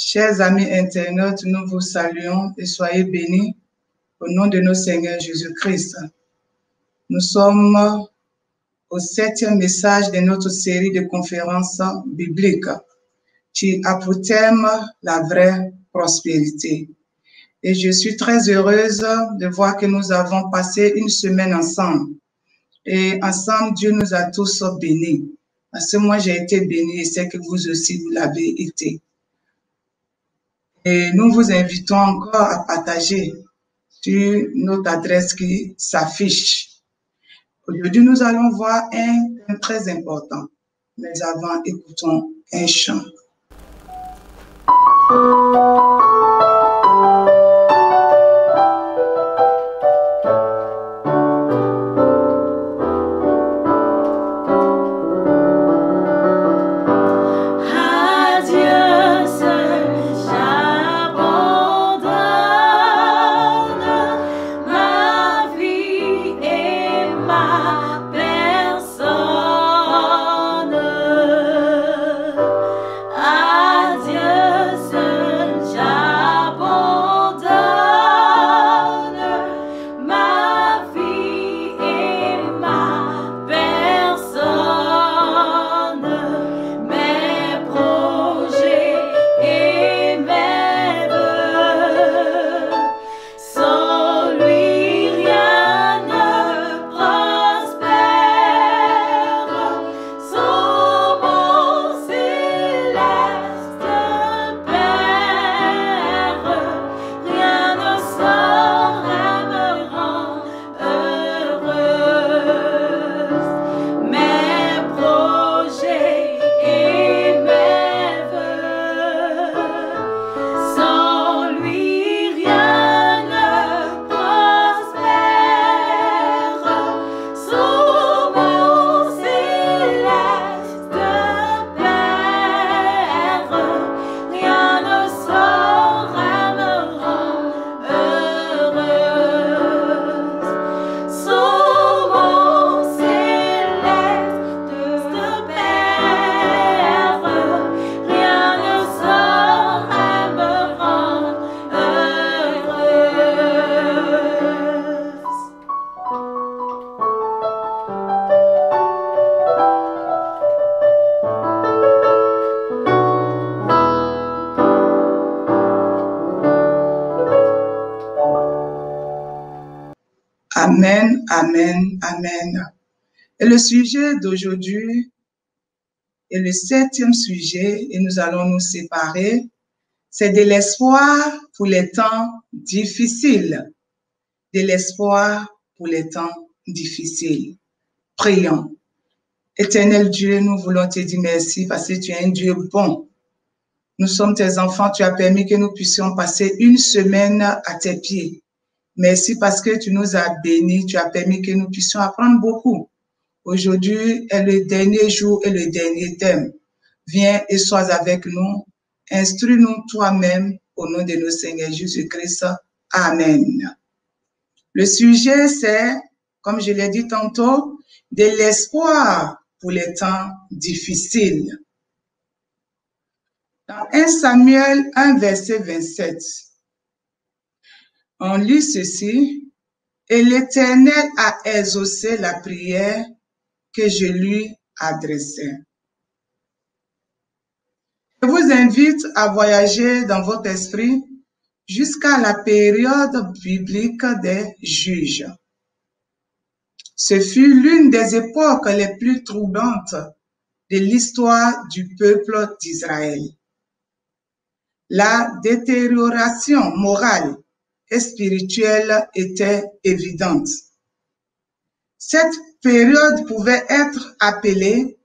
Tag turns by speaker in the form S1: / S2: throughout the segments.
S1: Chers amis internautes, nous vous saluons et soyez bénis au nom de notre Seigneur Jésus-Christ. Nous sommes au 7e message de notre série de conférences bibliques qui a pour thème la vraie prospérité. Et je suis très heureuse de voir que nous avons passé une semaine ensemble. Et ensemble, Dieu nous a tous bénis. Parce que moi, j'ai été bénie et c'est que vous aussi, vous l'avez été. Et nous vous invitons encore à partager sur notre adresse qui s'affiche. Aujourd'hui, nous allons voir un thème très important. Mais avant, écoutons un chant. Amen, amen, amen. Et le sujet d'aujourd'hui est le 7e sujet et nous allons nous séparer. C'est de l'espoir pour les temps difficiles. De l'espoir pour les temps difficiles. Prions. Éternel Dieu, nous voulons te dire merci parce que tu es un Dieu bon. Nous sommes tes enfants, tu as permis que nous puissions passer une semaine à tes pieds. Merci parce que tu nous as bénis, tu as permis que nous puissions apprendre beaucoup. Aujourd'hui est le dernier jour et le dernier thème. Viens et sois avec nous. Instruis-nous toi-même au nom de notre Seigneur Jésus-Christ. Amen. Le sujet, c'est, comme je l'ai dit tantôt, de l'espoir pour les temps difficiles. Dans 1 Samuel 1, verset 27, on lit ceci, « Et l'Éternel a exaucé la prière que je lui adressais. » Je vous invite à voyager dans votre esprit jusqu'à la période biblique des juges. Ce fut l'une des époques les plus troublantes de l'histoire du peuple d'Israël. La détérioration morale et spirituelle était évidente. Cette période pouvait être appelée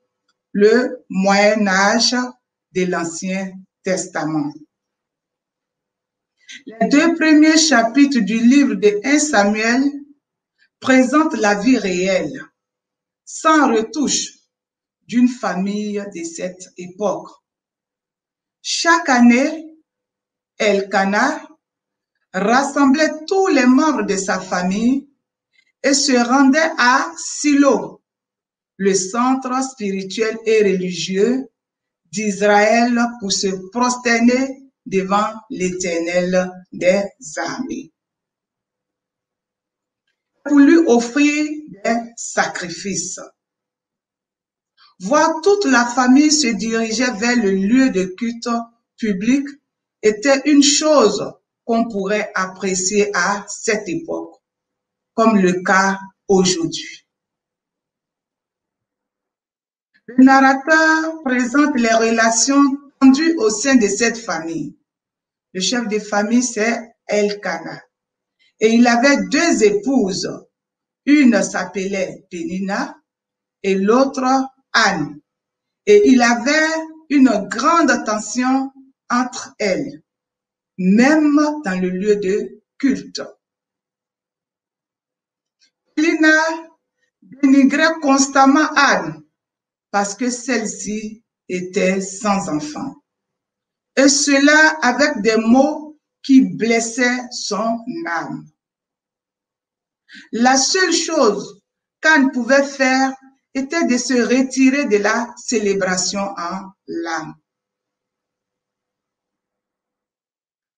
S1: le Moyen Âge de l'Ancien Testament. Les 2 premiers chapitres du livre de 1 Samuel présentent la vie réelle, sans retouche, d'une famille de cette époque. Chaque année, Elkana rassemblait tous les membres de sa famille et se rendait à Silo, le centre spirituel et religieux d'Israël, pour se prosterner devant l'Éternel des armées pour lui offrir des sacrifices. Voir toute la famille se diriger vers le lieu de culte public était une chose qu'on pourrait apprécier à cette époque, comme le cas aujourd'hui. Le narrateur présente les relations tendues au sein de cette famille. Le chef de famille, c'est Elkana. Et il avait deux épouses. Une s'appelait Pénina et l'autre Anne. Et il avait une grande tension entre elles, même dans le lieu de culte. Pénina dénigrait constamment Anne parce que celle-ci était sans enfant. Et cela avec des mots qui blessaient son âme. La seule chose qu'Anne pouvait faire était de se retirer de la célébration en larmes.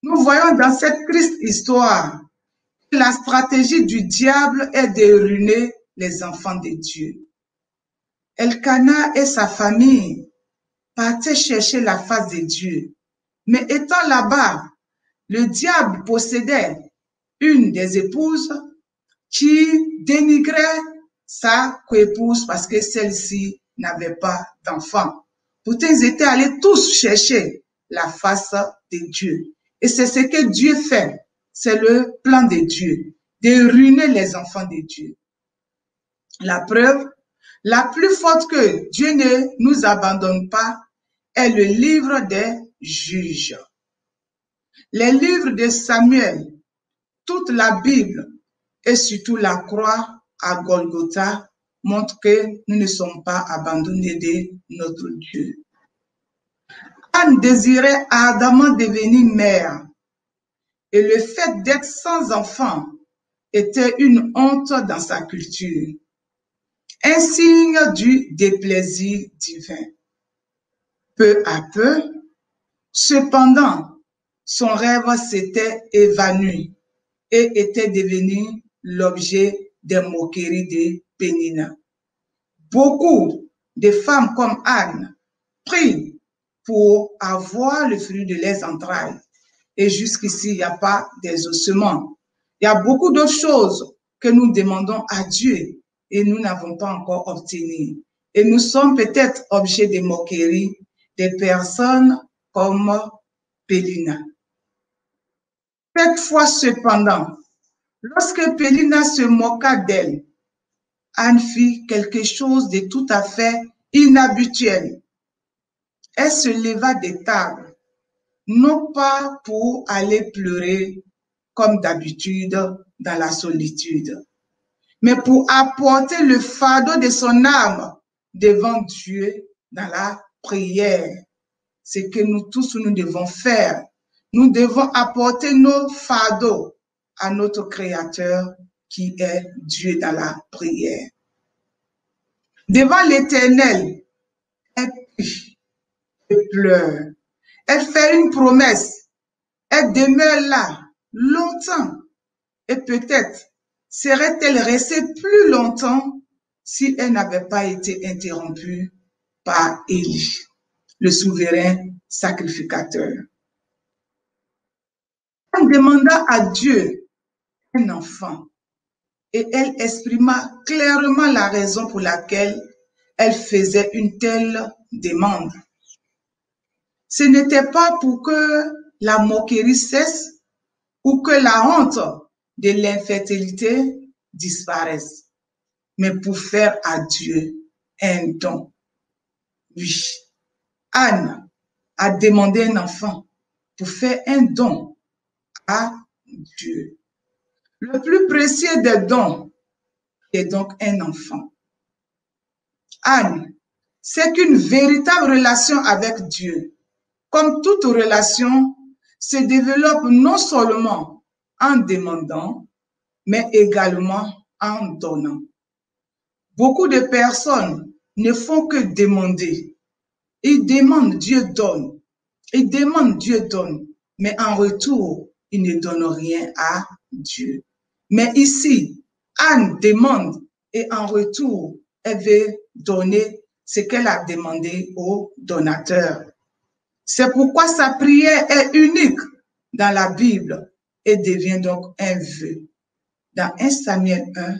S1: Nous voyons dans cette triste histoire que la stratégie du diable est de ruiner les enfants de Dieu. Elkana et sa famille partaient chercher la face de Dieu. Mais étant là-bas, le diable possédait une des épouses qui dénigrait sa coépouse parce que celle-ci n'avait pas d'enfant. Pourtant, ils étaient allés tous chercher la face de Dieu. Et c'est ce que Dieu fait. C'est le plan de Dieu, de ruiner les enfants de Dieu. La preuve, la plus forte que Dieu ne nous abandonne pas est le livre des juges. Les livres de Samuel, toute la Bible et surtout la croix à Golgotha montrent que nous ne sommes pas abandonnés de notre Dieu. Anne désirait ardemment devenir mère et le fait d'être sans enfant était une honte dans sa culture, un signe du déplaisir divin. Peu à peu, cependant, son rêve s'était évanoui et était devenu l'objet des moqueries de Pénina. Beaucoup de femmes comme Anne prient pour avoir le fruit de leurs entrailles. Et jusqu'ici, il n'y a pas d'exaucement. Il y a beaucoup d'autres choses que nous demandons à Dieu et nous n'avons pas encore obtenu. Et nous sommes peut-être objets de moqueries des personnes comme Pénina. Cette fois cependant, lorsque Pénina se moqua d'elle, Anne fit quelque chose de tout à fait inhabituel. Elle se leva de table, non pas pour aller pleurer comme d'habitude dans la solitude, mais pour apporter le fardeau de son âme devant Dieu dans la prière. C'est que nous tous, nous devons faire. Nous devons apporter nos fardeaux à notre Créateur qui est Dieu dans la prière. Devant l'Éternel, elle prie et pleure. Elle fait une promesse. Elle demeure là longtemps. Et peut-être serait-elle restée plus longtemps si elle n'avait pas été interrompue par Élie, le souverain sacrificateur. Elle demanda à Dieu un enfant et elle exprima clairement la raison pour laquelle elle faisait une telle demande. Ce n'était pas pour que la moquerie cesse ou que la honte de l'infertilité disparaisse, mais pour faire à Dieu un don. Oui, Anne a demandé un enfant pour faire un don à Dieu. Le plus précieux des dons est donc un enfant. Anne, c'est qu'une véritable relation avec Dieu, comme toute relation, se développe non seulement en demandant, mais également en donnant. Beaucoup de personnes ne font que demander. Ils demandent, Dieu donne. Ils demandent, Dieu donne. mais en retour, ils ne donnent rien à Dieu. Mais ici, Anne demande et en retour, elle veut donner ce qu'elle a demandé au donateur. C'est pourquoi sa prière est unique dans la Bible et devient donc un vœu. Dans 1 Samuel 1,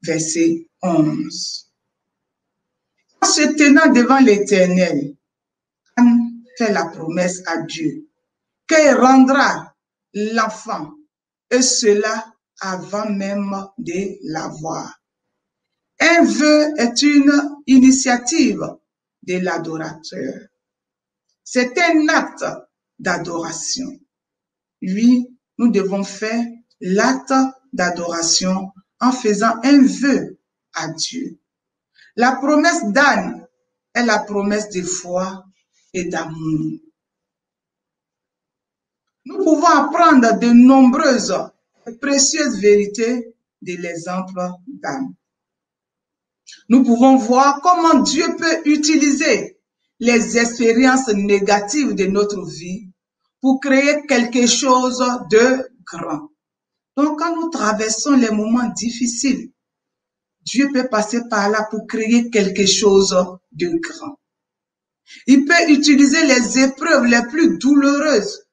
S1: verset 11. En se tenant devant l'Éternel, Anne fait la promesse à Dieu qu'elle rendra l'enfant, et cela avant même de l'avoir. Un vœu est une initiative de l'adorateur. C'est un acte d'adoration. Oui, nous devons faire l'acte d'adoration en faisant un vœu à Dieu. La promesse d'Anne est la promesse de foi et d'amour. Nous pouvons apprendre de nombreuses et précieuses vérités de l'exemple d'Anne. Nous pouvons voir comment Dieu peut utiliser les expériences négatives de notre vie pour créer quelque chose de grand. Donc, quand nous traversons les moments difficiles, Dieu peut passer par là pour créer quelque chose de grand. Il peut utiliser les épreuves les plus douloureuses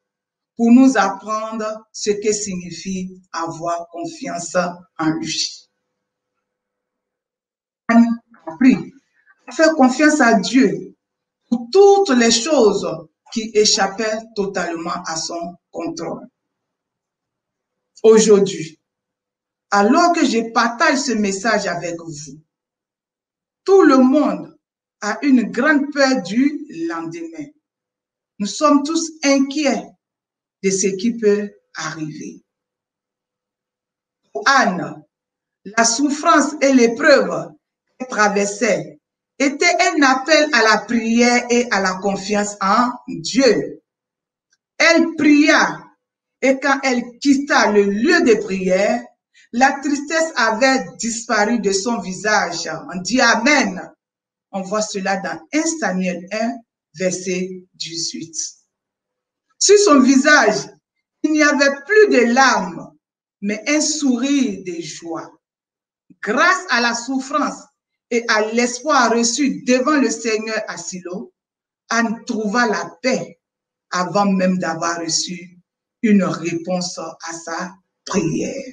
S1: pour nous apprendre ce que signifie avoir confiance en lui. Anne a appris à faire confiance à Dieu pour toutes les choses qui échappaient totalement à son contrôle. Aujourd'hui, alors que je partage ce message avec vous, tout le monde a une grande peur du lendemain. Nous sommes tous inquiets de ce qui peut arriver. Pour Anne, la souffrance et l'épreuve qu'elle traversait était un appel à la prière et à la confiance en Dieu. Elle pria et quand elle quitta le lieu de prière, la tristesse avait disparu de son visage. On dit Amen. On voit cela dans 1 Samuel 1, verset 18. Sur son visage, il n'y avait plus de larmes, mais un sourire de joie. Grâce à la souffrance et à l'espoir reçu devant le Seigneur à Silo, Anne trouva la paix avant même d'avoir reçu une réponse à sa prière.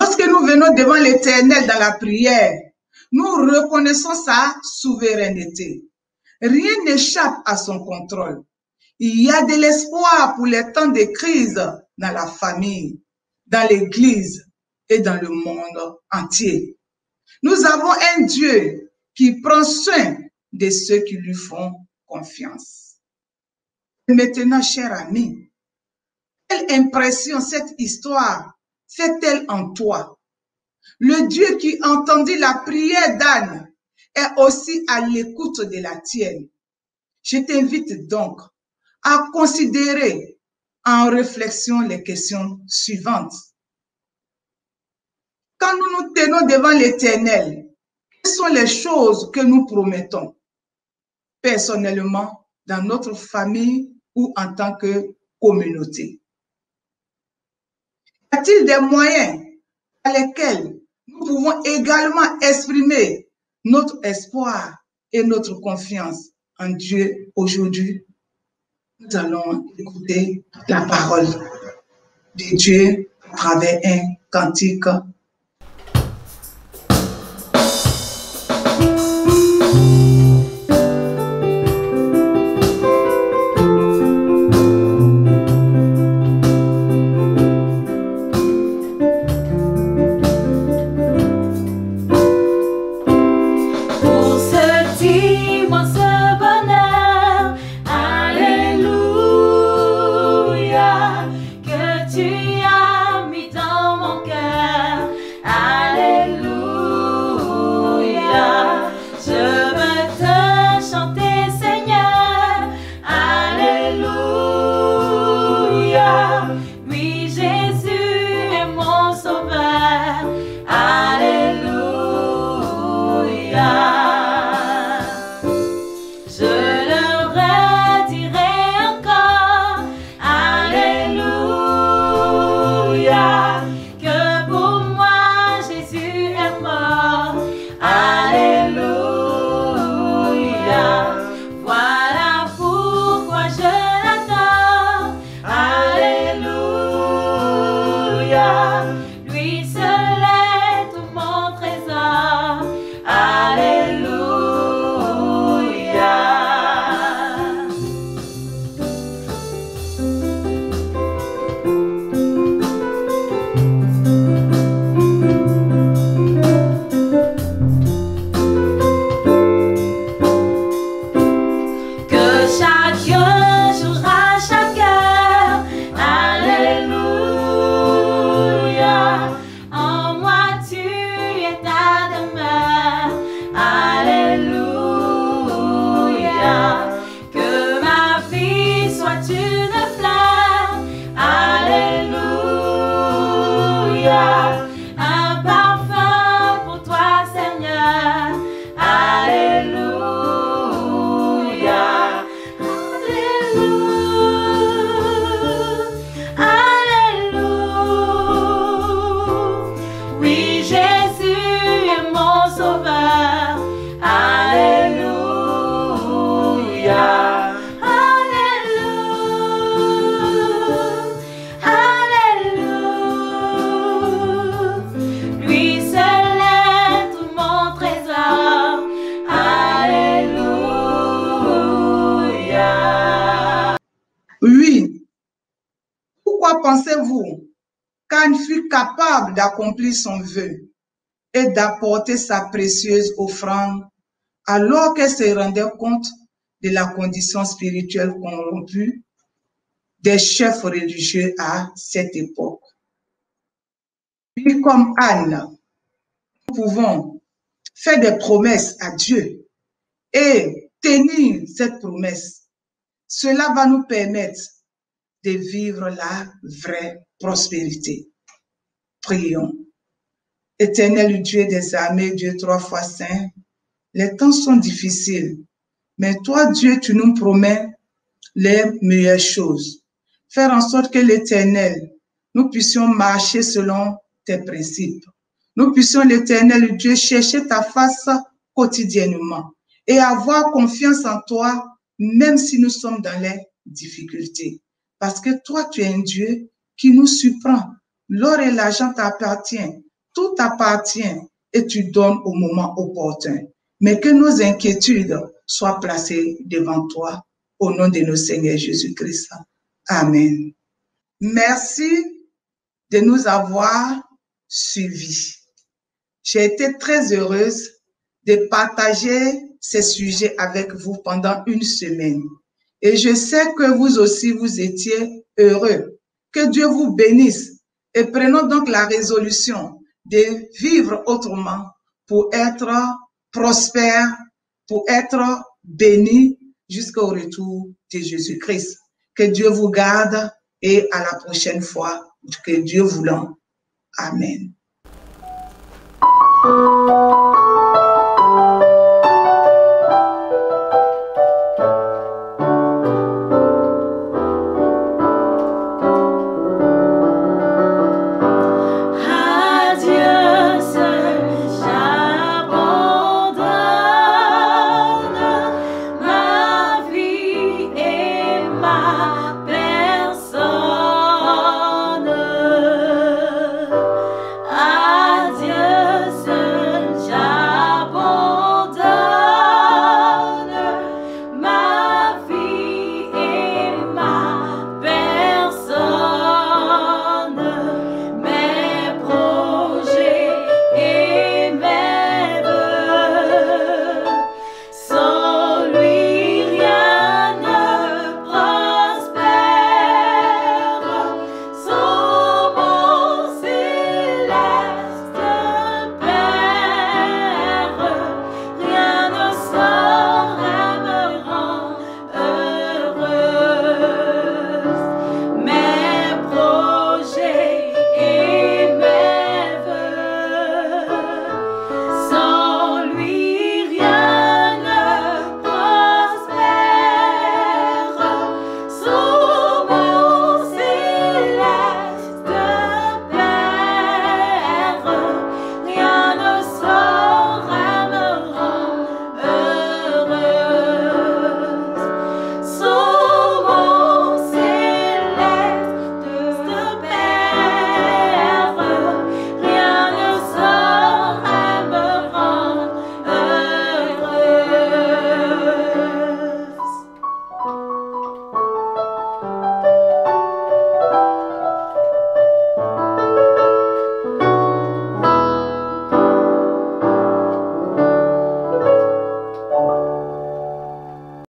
S1: Lorsque nous venons devant l'Éternel dans la prière, nous reconnaissons sa souveraineté. Rien n'échappe à son contrôle. Il y a de l'espoir pour les temps de crise dans la famille, dans l'Église et dans le monde entier. Nous avons un Dieu qui prend soin de ceux qui lui font confiance. Et maintenant, cher ami, quelle impression cette histoire fait-elle en toi? Le Dieu qui entendit la prière d'Anne est aussi à l'écoute de la tienne. Je t'invite donc à considérer en réflexion les questions suivantes. Quand nous nous tenons devant l'Éternel, quelles sont les choses que nous promettons personnellement dans notre famille ou en tant que communauté? Y a-t-il des moyens par lesquels nous pouvons également exprimer notre espoir et notre confiance en Dieu aujourd'hui? Nous allons écouter la parole de Dieu à travers un cantique.
S2: Que tu as mis dans mon cœur. tu ne flamme. Alléluia. Un parfum pour toi, Seigneur. Alléluia. Alléluia. Alléluia. Oui, Jésus est mon sauveur. Alléluia.
S1: Oui. Pourquoi pensez-vous qu'Anne fut capable d'accomplir son vœu et d'apporter sa précieuse offrande alors qu'elle se rendait compte de la condition spirituelle corrompue des chefs religieux à cette époque? Puis comme Anne, nous pouvons faire des promesses à Dieu et tenir cette promesse. Cela va nous permettre de vivre la vraie prospérité. Prions. Éternel Dieu des armées, Dieu 3 fois saint, les temps sont difficiles, mais toi, Dieu, tu nous promets les meilleures choses. Faire en sorte que l'Éternel, nous puissions marcher selon tes principes. Nous puissions, l'Éternel Dieu, chercher ta face quotidiennement et avoir confiance en toi, même si nous sommes dans les difficultés. Parce que toi, tu es un Dieu qui nous surprend. L'or et l'argent t'appartiennent. Tout t'appartient et tu donnes au moment opportun. Mais que nos inquiétudes soient placées devant toi. Au nom de notre Seigneur Jésus-Christ. Amen. Merci de nous avoir suivis. J'ai été très heureuse de partager ces sujets avec vous pendant une semaine. Et je sais que vous aussi, vous étiez heureux. Que Dieu vous bénisse. Et prenons donc la résolution de vivre autrement pour être prospère, pour être béni jusqu'au retour de Jésus-Christ. Que Dieu vous garde et à la prochaine fois, que Dieu voulant. Amen.